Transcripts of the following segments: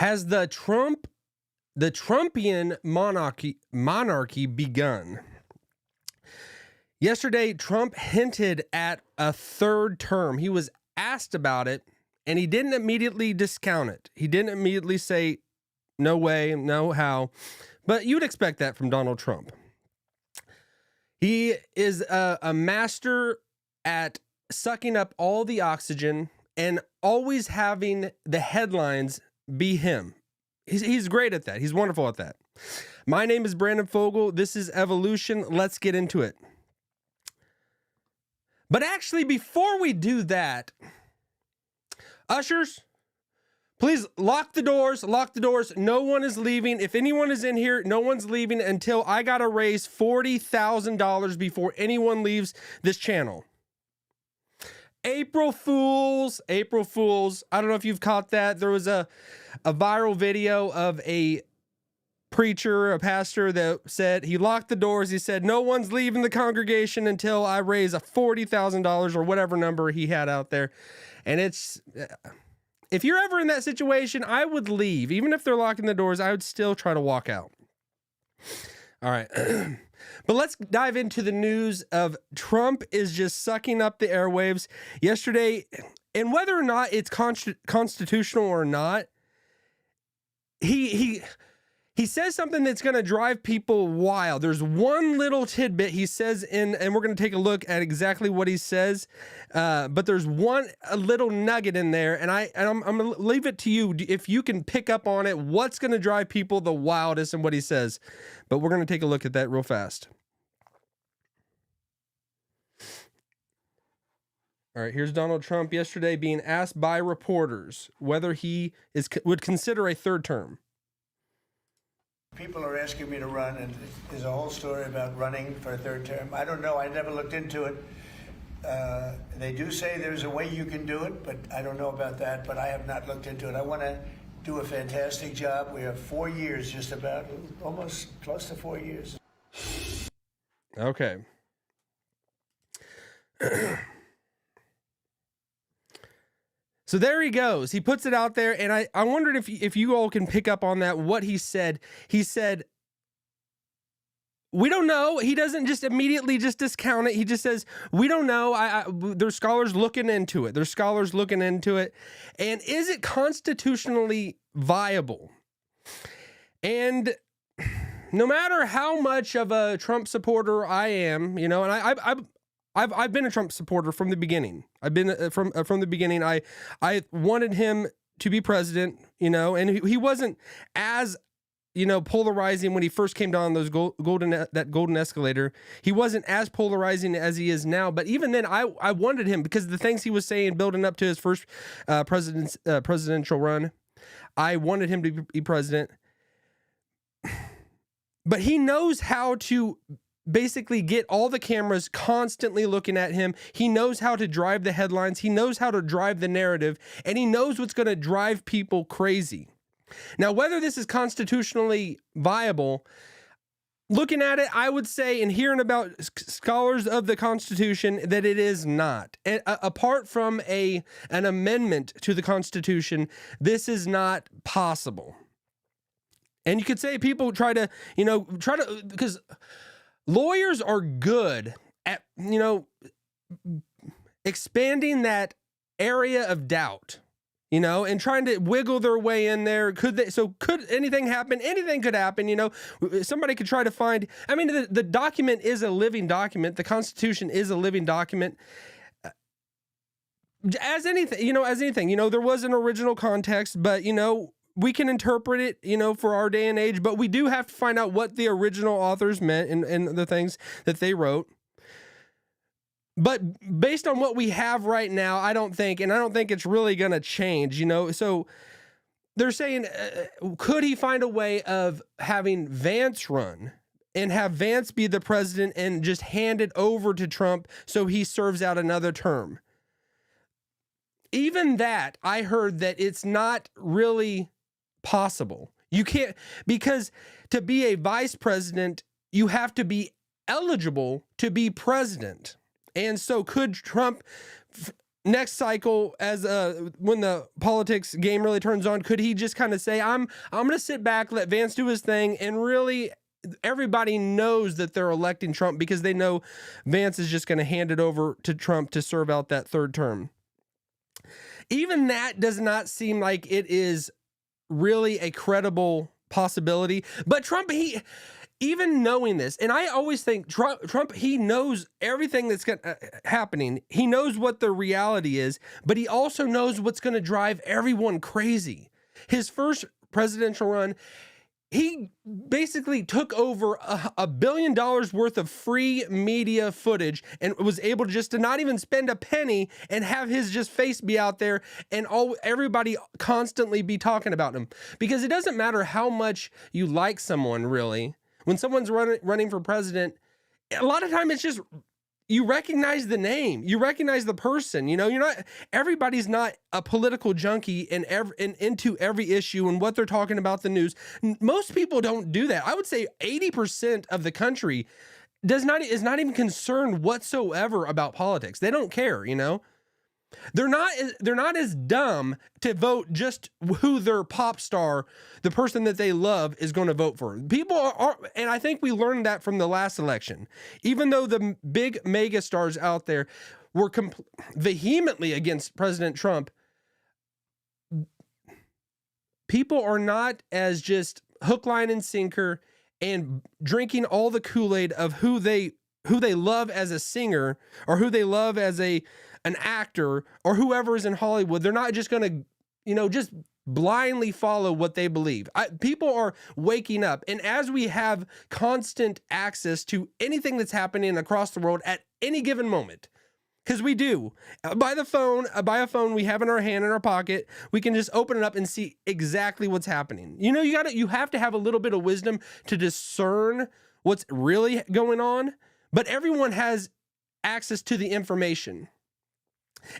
Has the Trumpian monarchy begun? Yesterday, Trump hinted at a third term. He was asked about it, and he didn't immediately discount it. He didn't immediately say, no way, no how. But you'd expect that from Donald Trump. He is a master at sucking up all the oxygen and always having the headlines be him. He's great at that. He's wonderful at that. My name is Brandon Fogel. This is Evolution. Let's get into it. But actually, before we do that, ushers, please lock the doors. Lock the doors. No one is leaving. If anyone is in here, no one's leaving until I got to raise $40,000 before anyone leaves this channel. April Fools. April Fools. I don't know if you've caught that. There was a viral video of a preacher, a pastor, that said he locked the doors. He said, no one's leaving the congregation until I raise a $40,000 or whatever number he had out there. And it's, if you're ever in that situation, I would leave. Even if they're locking the doors, I would still try to walk out. All right. But let's dive into the news of Trump is just sucking up the airwaves yesterday. And whether or not it's constitutional or not, he says something that's going to drive people wild. There's one little tidbit he says and we're going to take a look at exactly what he says. But there's a little nugget in there, and I'm going to leave it to you if you can pick up on it. What's going to drive people the wildest in what he says? But we're going to take a look at that real fast. All right, here's Donald Trump yesterday being asked by reporters whether he would consider a third term. People are asking me to run, and there's a whole story about running for a third term. I don't know. I never looked into it. They do say there's a way you can do it, but I don't know about that, but I have not looked into it. I want to do a fantastic job. We have 4 years, just about, almost close to 4 years. Okay. So there he goes. He puts it out there, and I wondered if you all can pick up on that, what he said. He said, we don't know. He doesn't just immediately just discount it. He just says, we don't know. There's scholars looking into it. There's scholars looking into it. And is it constitutionally viable? And no matter how much of a Trump supporter I am, you know, and I've been a Trump supporter from the beginning. I've been from the beginning. I wanted him to be president, you know, and he wasn't as, you know, polarizing when he first came down those that golden escalator. He wasn't as polarizing as he is now. But even then, I wanted him because of the things he was saying building up to his first presidential run. I wanted him to be president. But he knows how to basically get all the cameras constantly looking at him. He knows how to drive the headlines. He knows how to drive the narrative, and he knows what's going to drive people crazy. Now, whether this is constitutionally viable, looking at it, I would say, and hearing about scholars of the Constitution, that it is not. Apart from an amendment to the Constitution, this is not possible. And you could say people try to, because lawyers are good at, expanding that area of doubt, and trying to wiggle their way in there. Could anything happen? Anything could happen, somebody could try to find, the document is a living document. The Constitution is a living document. As anything, there was an original context, but, we can interpret it, for our day and age, but we do have to find out what the original authors meant and the things that they wrote. But based on what we have right now, I don't think it's really going to change, So they're saying, could he find a way of having Vance run and have Vance be the president and just hand it over to Trump so he serves out another term? Even that, I heard that it's not really possible. You can't, because to be a vice president, you have to be eligible to be president. And so could Trump next cycle, as when the politics game really turns on, could he just kind of say, I'm going to sit back, let Vance do his thing, and really everybody knows that they're electing Trump because they know Vance is just going to hand it over to Trump to serve out that third term. Even that does not seem like it is really a credible possibility. But Trump, even knowing this, and I always think Trump, he knows everything that's happening. He knows what the reality is, but he also knows what's going to drive everyone crazy. His first presidential run, he basically took over $1 billion worth of free media footage and was able to just to not even spend a penny and have his just face be out there and everybody constantly be talking about him. Because it doesn't matter how much you like someone, really. When someone's running for president, a lot of time it's just, you recognize the name, you recognize the person, you know, everybody's not a political junkie and into every issue and what they're talking about the news. Most people don't do that. I would say 80% of the country is not even concerned whatsoever about politics. They don't care, you know. They're not as dumb to vote just who their pop star, the person that they love, is going to vote for. People are, and I think we learned that from the last election. Even though the big mega stars out there were vehemently against President Trump, people are not as just hook, line, and sinker and drinking all the Kool-Aid of who they love as a singer or who they love as an actor or whoever is in Hollywood. They're not just going to, you know, just blindly follow what they believe. People are waking up. And as we have constant access to anything that's happening across the world at any given moment, because we do, by a phone we have in our hand, in our pocket, we can just open it up and see exactly what's happening. You know, you have to have a little bit of wisdom to discern what's really going on, but everyone has access to the information.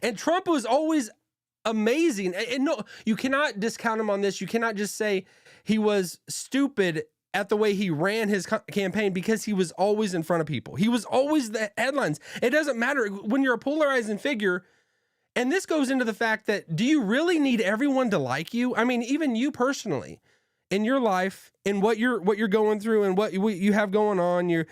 And Trump was always amazing. And no, you cannot discount him on this. You cannot just say he was stupid at the way he ran his campaign, because he was always in front of people. He was always the headlines. It doesn't matter when you're a polarizing figure. And this goes into the fact that, do you really need everyone to like you? I mean, even you personally in your life and what you're going through and what you have going on,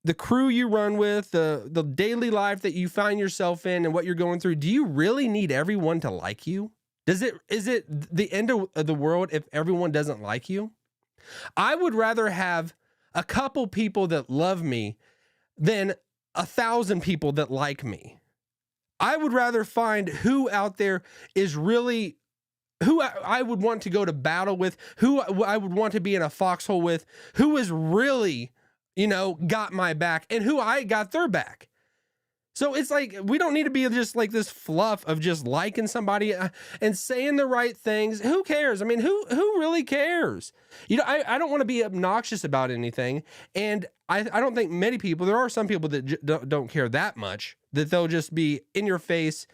the crew you run with, the daily life that you find yourself in and what you're going through, do you really need everyone to like you? Is it the end of the world if everyone doesn't like you? I would rather have a couple people that love me than 1,000 people that like me. I would rather find who out there is really who I would want to go to battle with, who I would want to be in a foxhole with, who is really, you know, got my back and who I got their back. So it's like, we don't need to be just like this fluff of just liking somebody and saying the right things. Who cares? I mean, who really cares? You know, I don't want to be obnoxious about anything. And I don't think many people, there are some people that don't care that much, that they'll just be in your face.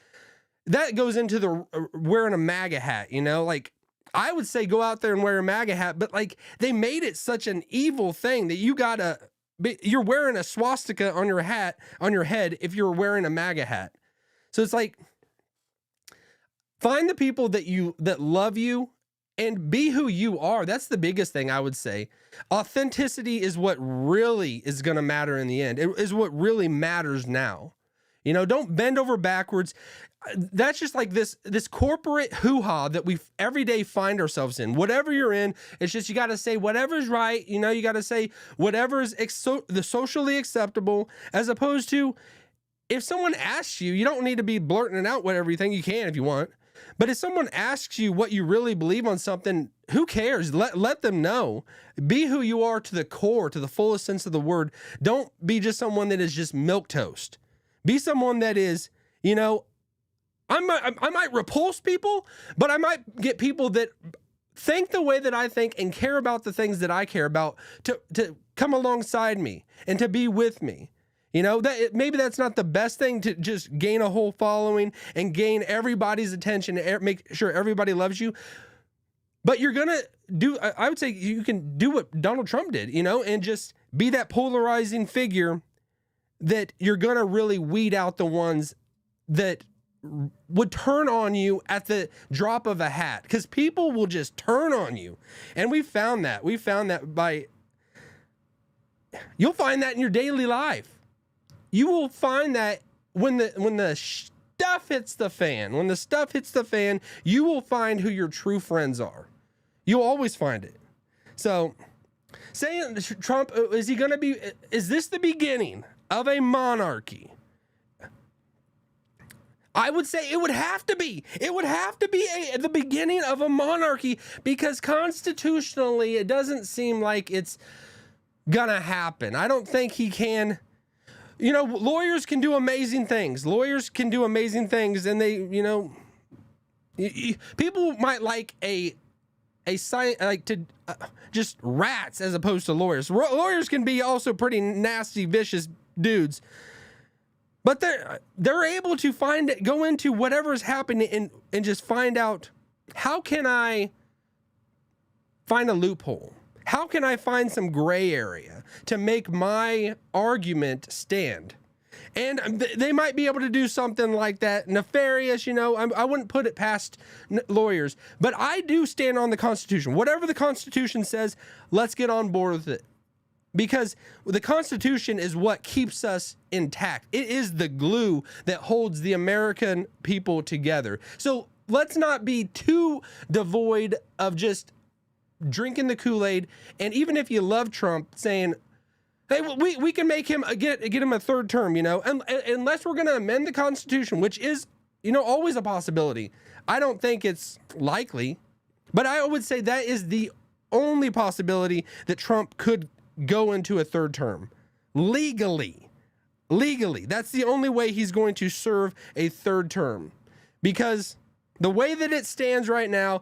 That goes into the wearing a MAGA hat, you know, like, I would say go out there and wear a MAGA hat, but like, they made it such an evil thing that you're wearing a swastika on your head if you're wearing a MAGA hat. So it's like, find the people that love you and be who you are. That's the biggest thing I would say. Authenticity is what really is going to matter in the end. It is what really matters now. You know, don't bend over backwards. That's just like this corporate hoo-ha that we every day find ourselves in. Whatever you're in, it's just, you got to say whatever's right. You know, you got to say whatever is the socially acceptable, as opposed to, if someone asks you, you don't need to be blurting it out whatever you think. You can if you want. But if someone asks you what you really believe on something, who cares? Let them know. Be who you are to the core, to the fullest sense of the word. Don't be just someone that is just milquetoast. Be someone that is, you know, I might repulse people, but I might get people that think the way that I think and care about the things that I care about to come alongside me and to be with me. You know, maybe that's not the best thing, to just gain a whole following and gain everybody's attention and make sure everybody loves you. But you're going to do, I would say you can do what Donald Trump did, you know, and just be that polarizing figure that you're going to really weed out the ones that would turn on you at the drop of a hat, because people will just turn on you. And we found that you'll find that in your daily life. You will find that when the stuff hits the fan, you will find who your true friends are. You'll always find it. So saying Trump, is this the beginning of a monarchy? I would say it would have to be. It would have to be the beginning of a monarchy, because constitutionally, it doesn't seem like it's gonna happen. I don't think he can. Lawyers can do amazing things. And they, people might like just rats as opposed to lawyers. Lawyers can be also pretty nasty, vicious dudes. But they're able to go into whatever's happening and just find out, how can I find a loophole? How can I find some gray area to make my argument stand? And they might be able to do something like that, nefarious, I wouldn't put it past lawyers. But I do stand on the Constitution. Whatever the Constitution says, let's get on board with it. Because the Constitution is what keeps us intact. It is the glue that holds the American people together. So let's not be too devoid of just drinking the Kool-Aid. And even if you love Trump, saying, hey, we can make him get him a third term, unless we're going to amend the Constitution, which is, always a possibility. I don't think it's likely, but I would say that is the only possibility that Trump could go into a third term legally. That's the only way he's going to serve a third term, because the way that it stands right now,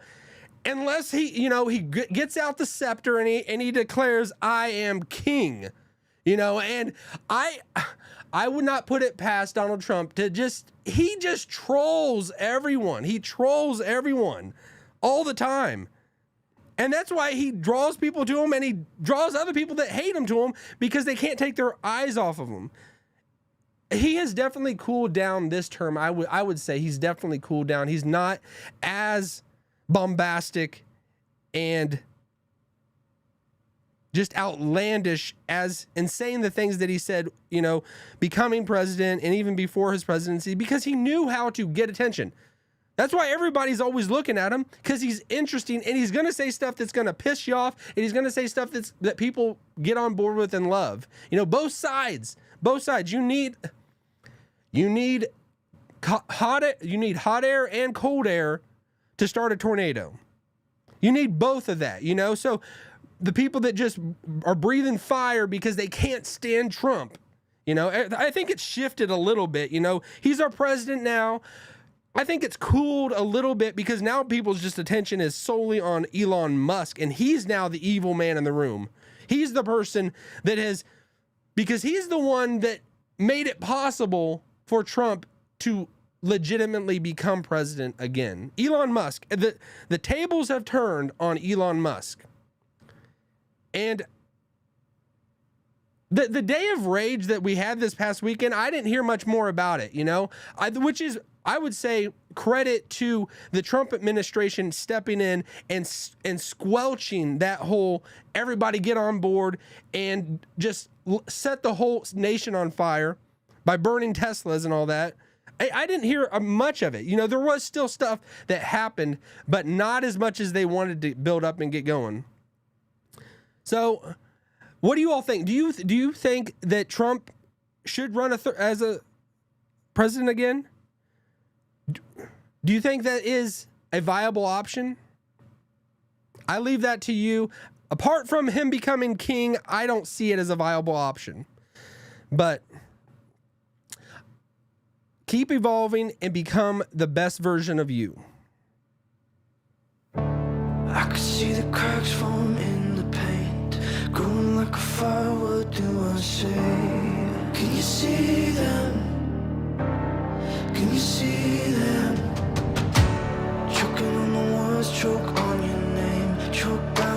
unless he gets out the scepter and he declares, I am king, and I would not put it past Donald Trump to he just trolls everyone. He trolls everyone all the time. And that's why he draws people to him, and he draws other people that hate him to him, because they can't take their eyes off of him. He has definitely cooled down this term. I would say he's definitely cooled down. He's not as bombastic and just outlandish as in saying the things that he said, becoming president and even before his presidency, because he knew how to get attention. That's why everybody's always looking at him, because he's interesting, and he's going to say stuff that's going to piss you off, and he's going to say stuff that people get on board with and love. Both sides. You need hot air and cold air to start a tornado. You need both of that, So the people that just are breathing fire because they can't stand Trump, I think it's shifted a little bit. He's our president now. I think it's cooled a little bit, because now people's just attention is solely on Elon Musk, and he's now the evil man in the room. He's the person that because he's the one that made it possible for Trump to legitimately become president again. Elon Musk. The tables have turned on Elon Musk. And the day of rage that we had this past weekend, I didn't hear much more about it, which is, I would say, credit to the Trump administration stepping in and squelching that whole everybody get on board and just set the whole nation on fire by burning Teslas and all that. I didn't hear much of it. There was still stuff that happened, but not as much as they wanted to build up and get going. So what do you all think? Do you think that Trump should run as a president again? Do you think that is a viable option? I leave that to you. Apart from him becoming king, I don't see it as a viable option. But keep evolving and become the best version of you. I could see the cracks form in the paint, growing like a fire. What do I say? Can you see them